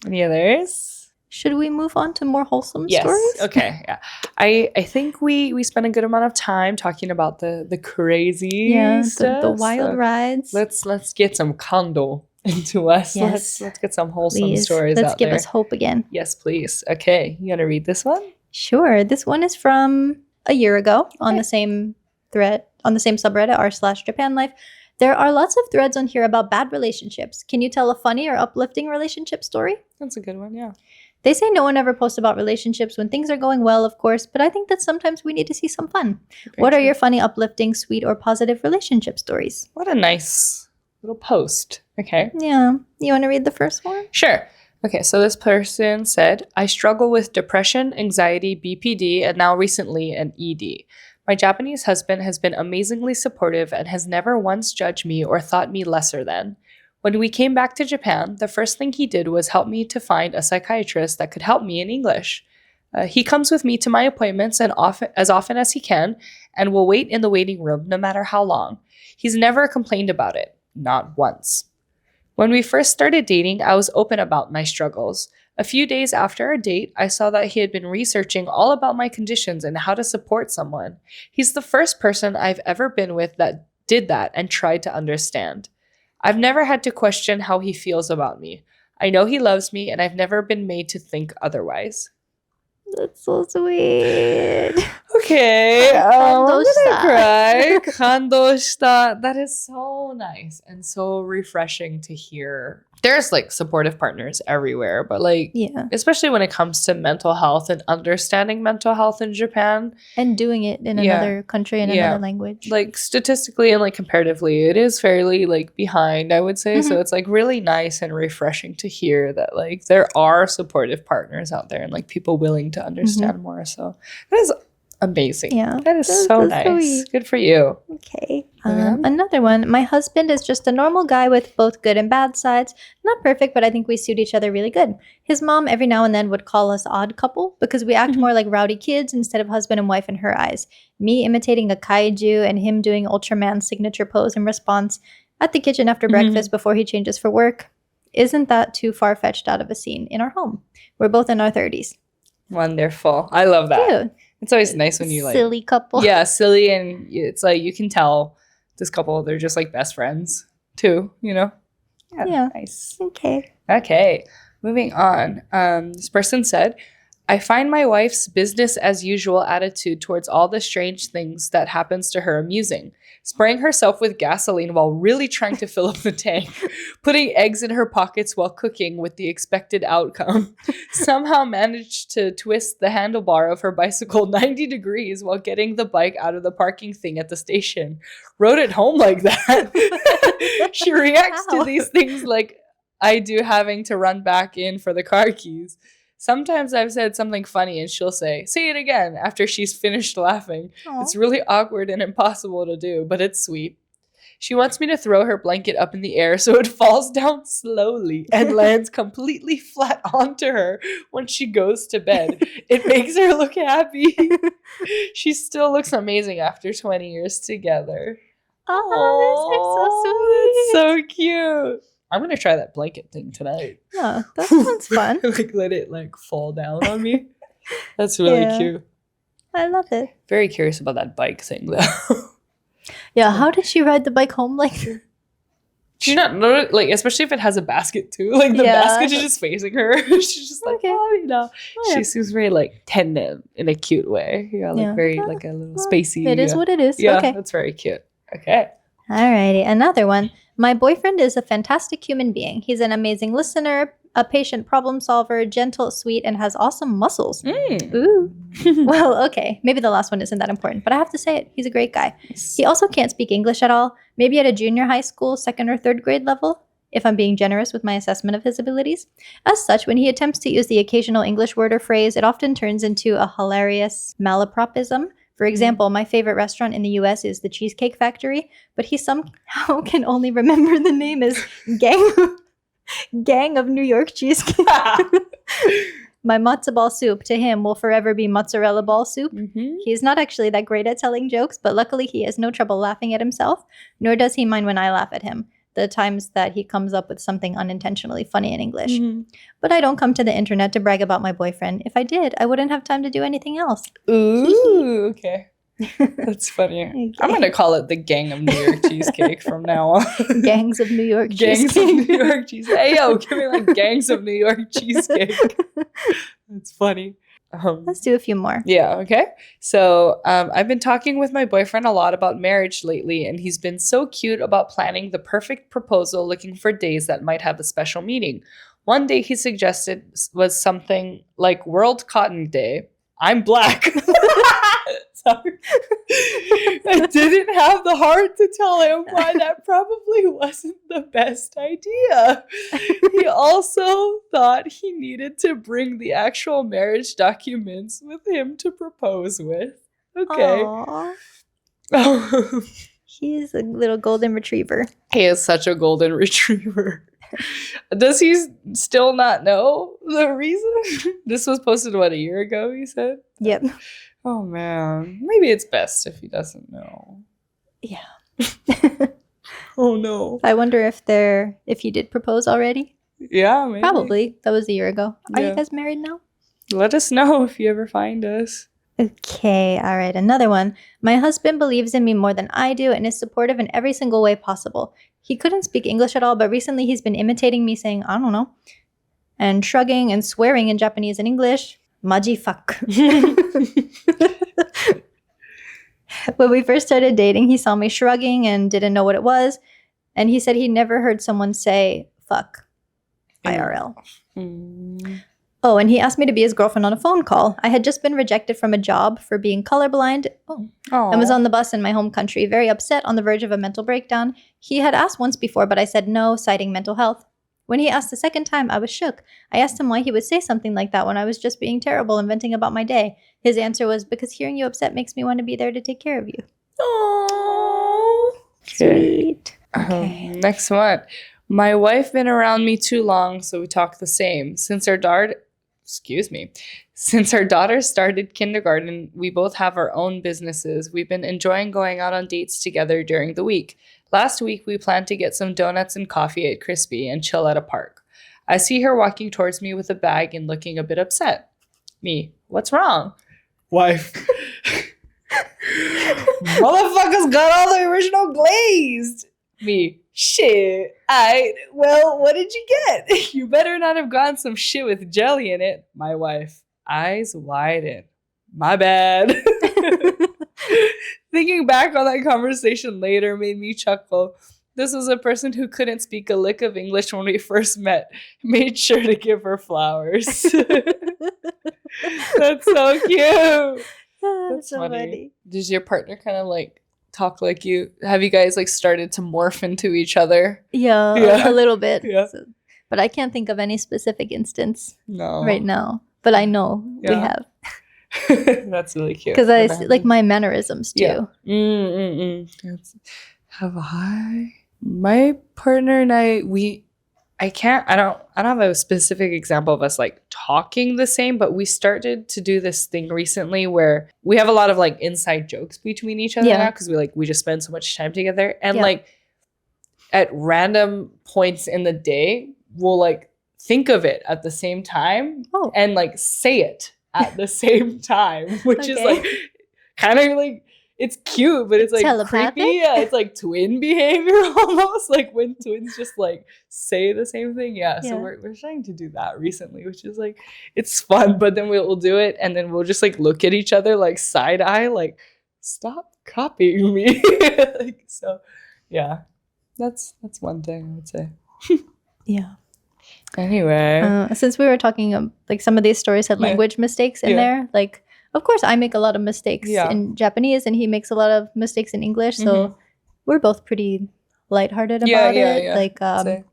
Any others? Should we move on to more wholesome stories? Okay. Yeah. I think we spent a good amount of time talking about the crazy stuff. The wild rides. Let's get some kandou into us. Yes. Let's get some wholesome stories Let's out give there. us hope again. Yes, please. Okay. You gonna read this one? Sure. This one is from a year ago on the same thread, on the same subreddit, r/Japan Life. There are lots of threads on here about bad relationships. Can you tell a funny or uplifting relationship story? That's a good one, yeah. They say no one ever posts about relationships when things are going well, of course, but I think that sometimes we need to see some fun. What are your funny, uplifting, sweet, or positive relationship stories? What a nice little post. Okay. Yeah. You want to read the first one? Sure. Okay, so this person said, I struggle with depression, anxiety, BPD, and now recently an ED. My Japanese husband has been amazingly supportive and has never once judged me or thought me lesser than. When we came back to Japan, the first thing he did was help me to find a psychiatrist that could help me in English. He comes with me to my appointments as often as he can and will wait in the waiting room no matter how long. He's never complained about it, not once. When we first started dating, I was open about my struggles. A few days after our date, I saw that he had been researching all about my conditions and how to support someone. He's the first person I've ever been with that did that and tried to understand. I've never had to question how he feels about me. I know he loves me, and I've never been made to think otherwise. That's so sweet. Okay, I'm gonna cry. Kandou shita. That is so nice and so refreshing to hear. There's like supportive partners everywhere, but like, especially when it comes to mental health and understanding mental health in Japan. And doing it in another country, in another language. Like statistically and like comparatively, it is fairly like behind, I would say. Mm-hmm. So it's like really nice and refreshing to hear that like there are supportive partners out there and like people willing to understand more. So that is Amazing. Yeah. That is so nice. Sweet. Good for you. Okay. Another one. My husband is just a normal guy with both good and bad sides. Not perfect, but I think we suit each other really good. His mom every now and then would call us odd couple because we act more like rowdy kids instead of husband and wife in her eyes. Me imitating a kaiju and him doing Ultraman's signature pose in response at the kitchen after breakfast before he changes for work. Isn't that too far-fetched out of a scene in our home? We're both in our 30s. Wonderful. I love that. Cute. It's always nice when you like silly couple. Yeah, silly, and it's like you can tell this couple, they're just like best friends too, you know? Yeah. Nice. Okay. Moving on. This person said, I find my wife's business as usual attitude towards all the strange things that happens to her amusing. Spraying herself with gasoline while really trying to fill up the tank. Putting eggs in her pockets while cooking with the expected outcome. Somehow managed to twist the handlebar of her bicycle 90 degrees while getting the bike out of the parking thing at the station. Rode it home like that. She reacts to these things like I do having to run back in for the car keys. Sometimes I've said something funny and she'll say it again after she's finished laughing. Aww. It's really awkward and impossible to do, but it's sweet. She wants me to throw her blanket up in the air so it falls down slowly and lands completely flat onto her when she goes to bed. It makes her look happy. She still looks amazing after 20 years together. Oh, that's so sweet. That's so cute. I'm going to try that blanket thing tonight. Yeah, that sounds fun. Like let it like fall down on me. That's really cute. I love it. Very curious about that bike thing though. Yeah, how did she ride the bike home like that? She not know, like, especially if it has a basket too. Like the basket is just facing her. She's just like, She seems very like tender in a cute way. Yeah, like very like a little spacey. It is what it is. Yeah, okay. That's very cute. Okay. Alrighty, another one. My boyfriend is a fantastic human being. He's an amazing listener, a patient problem solver, gentle, sweet, and has awesome muscles. Ooh. Well, okay. Maybe the last one isn't that important, but I have to say it. He's a great guy. He also can't speak English at all. Maybe at a junior high school, 2nd or 3rd grade level, if I'm being generous with my assessment of his abilities. As such, when he attempts to use the occasional English word or phrase, it often turns into a hilarious malapropism. For example, my favorite restaurant in the U.S. is the Cheesecake Factory, but he somehow can only remember the name as Gang of New York Cheesecake. My matzo ball soup to him will forever be mozzarella ball soup. He's not actually that great at telling jokes, but luckily he has no trouble laughing at himself, nor does he mind when I laugh at him. The times that he comes up with something unintentionally funny in English. But I don't come to the internet to brag about my boyfriend. If I did, I wouldn't have time to do anything else. Ooh, okay. That's funny. Okay. I'm going to call it the Gang of New York Cheesecake from now on. Gangs of New York Cheesecake. Gangs of New York Cheesecake. Hey, yo, give me like Gangs of New York Cheesecake. That's funny. Let's do a few more. Yeah, okay. So I've been talking with my boyfriend a lot about marriage lately, and he's been so cute about planning the perfect proposal, looking for days that might have a special meaning. One day he suggested was something like World Cotton Day. I'm black. Sorry. I didn't have the heart to tell him why that probably wasn't the best idea. He also thought he needed to bring the actual marriage documents with him to propose with. Okay. He's a little golden retriever. He is such a golden retriever. Does he still not know the reason? This was posted, what, a year ago, you said? Yep. Oh, man. Maybe it's best if he doesn't know. Yeah. Oh, no. I wonder if he did propose already. Yeah, maybe. Probably. That was a year ago. Are you guys married now? Let us know if you ever find us. Okay, all right. Another one. My husband believes in me more than I do and is supportive in every single way possible. He couldn't speak English at all, but recently he's been imitating me saying, I don't know, and shrugging and swearing in Japanese and English. Maji fuck. When we first started dating, he saw me shrugging and didn't know what it was. And he said he never heard someone say fuck IRL. Oh, and he asked me to be his girlfriend on a phone call. I had just been rejected from a job for being colorblind and was on the bus in my home country, very upset, on the verge of a mental breakdown. He had asked once before, but I said no, citing mental health. When he asked the second time, I was shook. I asked him why he would say something like that when I was just being terrible and venting about my day. His answer was, because hearing you upset makes me want to be there to take care of you. Oh, sweet. Okay. Next one. My wife been around me too long, so we talk the same. Since our daughter started kindergarten, we both have our own businesses. We've been enjoying going out on dates together during the week. Last week, we planned to get some donuts and coffee at Crispy and chill at a park. I see her walking towards me with a bag and looking a bit upset. Me, what's wrong? Wife. Motherfuckers got all the original glazed. Me, shit. Well, what did you get? You better not have gotten some shit with jelly in it. My wife, eyes widen. My bad. Thinking back on that conversation later made me chuckle. This was a person who couldn't speak a lick of English when we first met. Made sure to give her flowers. That's so cute. That's so funny. Does your partner kind of like talk like you? Have you guys like started to morph into each other? Yeah. A little bit. Yeah. So, but I can't think of any specific instance right now. But I know we have. That's really cute. Because I like my mannerisms too. Yeah. Have I? My partner and I don't have a specific example of us like talking the same, but we started to do this thing recently where we have a lot of like inside jokes between each other now because we just spend so much time together. And like at random points in the day, we'll like think of it at the same time and like say it at the same time, which is like kind of like, it's cute, but it's like creepy. Yeah, it's like twin behavior almost, like when twins just like say the same thing. Yeah. So we're trying to do that recently, which is like, it's fun, but then we'll do it and then we'll just like look at each other like side eye, like stop copying me. Like, so yeah, that's one thing I would say. Yeah. Anyway, since we were talking, like some of these stories had language mistakes in there. Like, of course, I make a lot of mistakes in Japanese, and he makes a lot of mistakes in English. So we're both pretty lighthearted about it. Yeah. Like,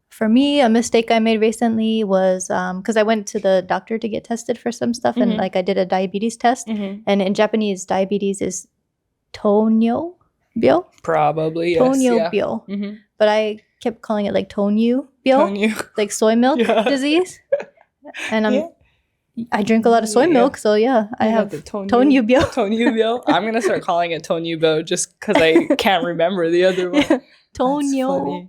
for me, a mistake I made recently was because I went to the doctor to get tested for some stuff, and like I did a diabetes test. And in Japanese, diabetes is tonyo bio. Probably, yes. Tonyo bio. But I kept calling it like tonyu bio, like soy milk disease. And I drink a lot of soy milk, so I have the tonyu bio. Tonyu bio. I'm gonna start calling it tonyu bio just because I can't remember the other one. Tonyo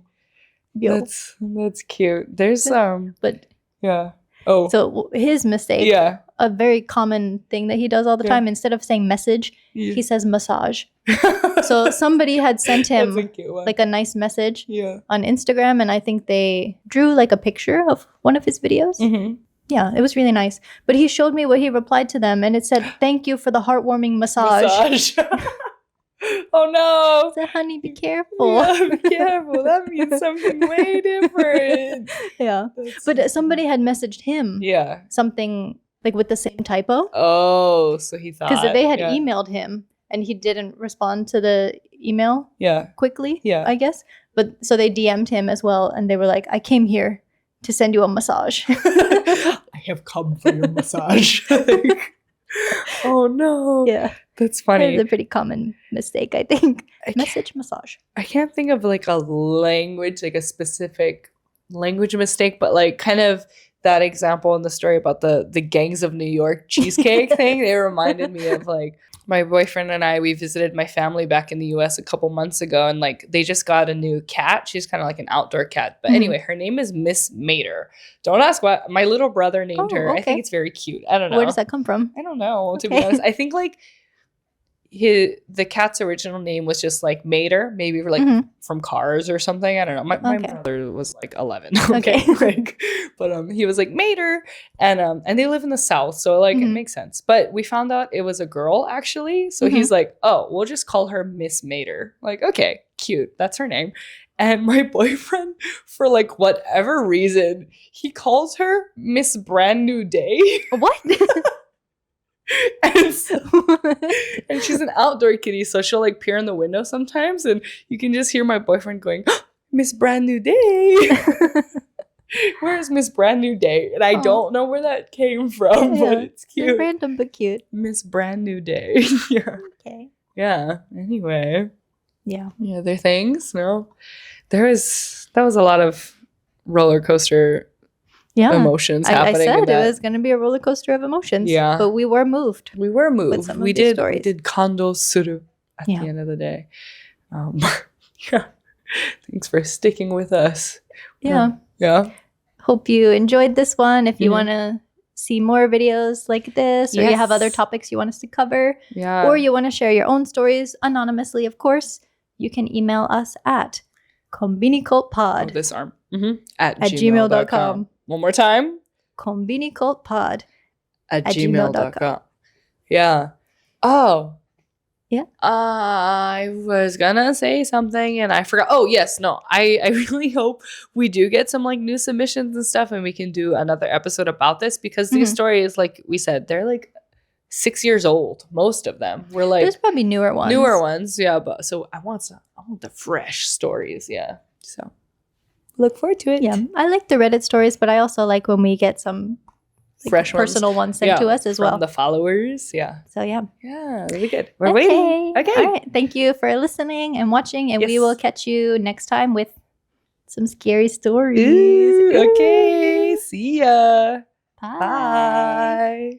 bio. That's cute. There's but yeah. Oh, so his mistake. A very common thing that he does all the time. Instead of saying message, he says massage. So somebody had sent him like a nice message on Instagram, and I think they drew like a picture of one of his videos. Yeah, it was really nice. But he showed me what he replied to them, and it said, "Thank you for the heartwarming massage." Oh no! So, honey, be careful. Yeah, be careful. That means something way different. But somebody had messaged him. Something like with the same typo. Oh, so he thought because they had emailed him, and he didn't respond to the email. Quickly. I guess. But so they DM'd him as well, and they were like, "I came here to send you a massage." I have come for your massage. Oh no. Yeah. That's funny. It's a pretty common mistake, I think. Message massage. I can't think of like a language, like a specific language mistake, but like kind of that example in the story about the Gangs of New York cheesecake thing. They reminded me of like my boyfriend and I, we visited my family back in the US a couple months ago, and like they just got a new cat. She's kind of like an outdoor cat. But anyway, her name is Miss Mater. Don't ask what my little brother named her. I think it's very cute. I don't know. Where does that come from? I don't know, to be honest. I think like the cat's original name was just like Mater, maybe for like from Cars or something. I don't know. My brother was like 11. Okay. But he was like Mater, and they live in the South, so like it makes sense. But we found out it was a girl actually, so he's like, oh, we'll just call her Miss Mater. Like, okay, cute, that's her name. And my boyfriend, for like whatever reason, he calls her Miss Brand New Day. What? And she's an outdoor kitty, so she'll like peer in the window sometimes, and you can just hear my boyfriend going, "Miss Brand New Day." Where's Miss Brand New Day? And I don't know where that came from, but it's cute. It's random but cute. Miss Brand New Day. Yeah. Okay. Yeah. Anyway. Yeah. Any other things? No. That was a lot of roller coaster emotions happening. I said it was going to be a roller coaster of emotions. Yeah. But we were moved. We were moved. We did kandou suru at the Yeah. end of the day. Yeah. Thanks for sticking with us. Yeah. Yeah. Hope you enjoyed this one. If you want to see more videos like this, or you have other topics you want us to cover, or you want to share your own stories anonymously, of course, you can email us at conbinicultpod this arm. At gmail.com. One more time. conbinicultpod at gmail.com. Yeah. Oh. Yeah. I was gonna say something and I forgot. Oh, yes. No. I really hope we do get some like new submissions and stuff and we can do another episode about this because these stories, like we said, they're like 6 years old. Most of them. We're like there's probably newer ones. Yeah, but so I want the fresh stories. Yeah. So look forward to it. Yeah. I like the Reddit stories, but I also like when we get some fresh personal ones sent to us as well. From the followers. Yeah. So yeah. Yeah, really good. We're waiting. Okay. All right. Thank you for listening and watching, and we will catch you next time with some scary stories. Ooh, okay. See ya. Bye. Bye.